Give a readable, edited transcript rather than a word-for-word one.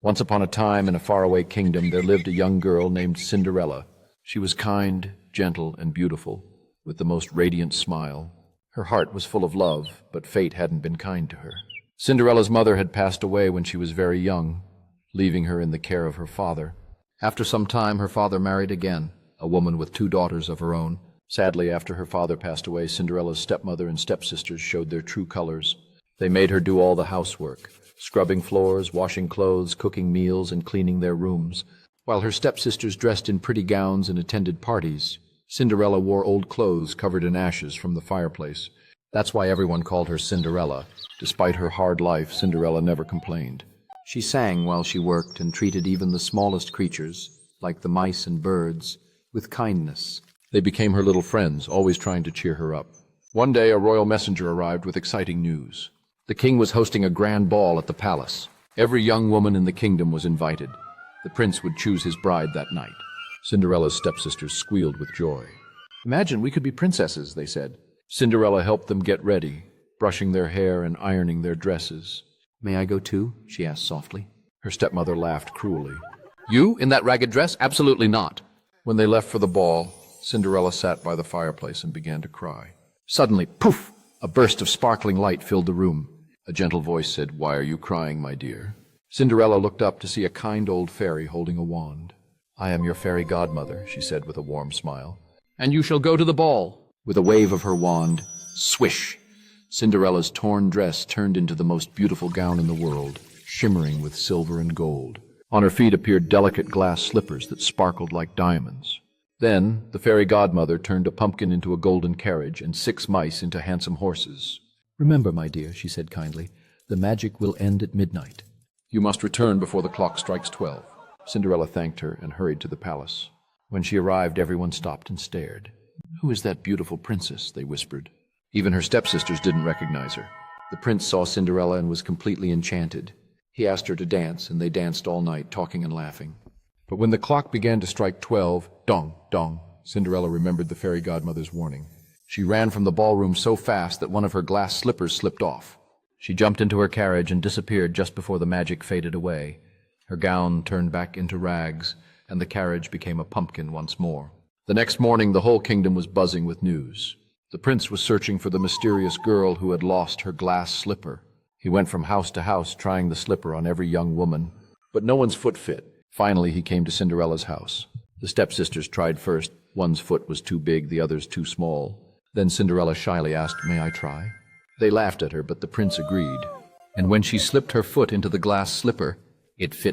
Once upon a time, in a faraway kingdom, there lived a young girl named Cinderella. She was kind, gentle, and beautiful, with the most radiant smile. Her heart was full of love, but fate hadn't been kind to her. Cinderella's mother had passed away when she was very young, leaving her in the care of her father. After some time, her father married again, a woman with 2 daughters of her own. Sadly, after her father passed away, Cinderella's stepmother and stepsisters showed their true colors. They made her do all the housework, scrubbing floors, washing clothes, cooking meals, and cleaning their rooms. While her stepsisters dressed in pretty gowns and attended parties, Cinderella wore old clothes covered in ashes from the fireplace. That's why everyone called her Cinderella. Despite her hard life, Cinderella never complained. She sang while she worked and treated even the smallest creatures, like the mice and birds, with kindness. They became her little friends, always trying to cheer her up. One day, a royal messenger arrived with exciting news. The king was hosting a grand ball at the palace. Every young woman in the kingdom was invited. The prince would choose his bride that night. Cinderella's stepsisters squealed with joy. "Imagine we could be princesses," they said. Cinderella helped them get ready, brushing their hair and ironing their dresses. "May I go too?" she asked softly. Her stepmother laughed cruelly. "You, in that ragged dress? Absolutely not." When they left for the ball, Cinderella sat by the fireplace and began to cry. Suddenly, poof! A burst of sparkling light filled the room. A gentle voice said, "Why are you crying, my dear?" Cinderella looked up to see a kind old fairy holding a wand. "I am your fairy godmother," she said with a warm smile. "And you shall go to the ball." With a wave of her wand, swish! Cinderella's torn dress turned into the most beautiful gown in the world, shimmering with silver and gold. On her feet appeared delicate glass slippers that sparkled like diamonds. Then the fairy godmother turned a pumpkin into a golden carriage and 6 mice into handsome horses. "Remember, my dear," she said kindly, "the magic will end at midnight. You must return before the clock strikes 12. Cinderella thanked her and hurried to the palace. When she arrived, everyone stopped and stared. "Who is that beautiful princess?" they whispered. Even her stepsisters didn't recognize her. The prince saw Cinderella and was completely enchanted. He asked her to dance, and they danced all night, talking and laughing. But when the clock began to strike 12, dong, dong, Cinderella remembered the fairy godmother's warning. She ran from the ballroom so fast that one of her glass slippers slipped off. She jumped into her carriage and disappeared just before the magic faded away. Her gown turned back into rags, and the carriage became a pumpkin once more. The next morning, the whole kingdom was buzzing with news. The prince was searching for the mysterious girl who had lost her glass slipper. He went from house to house trying the slipper on every young woman, but no one's foot fit. Finally, he came to Cinderella's house. The stepsisters tried first. One's foot was too big, the other's too small. Then Cinderella shyly asked, "May I try?" They laughed at her, but the prince agreed. And when she slipped her foot into the glass slipper, it fit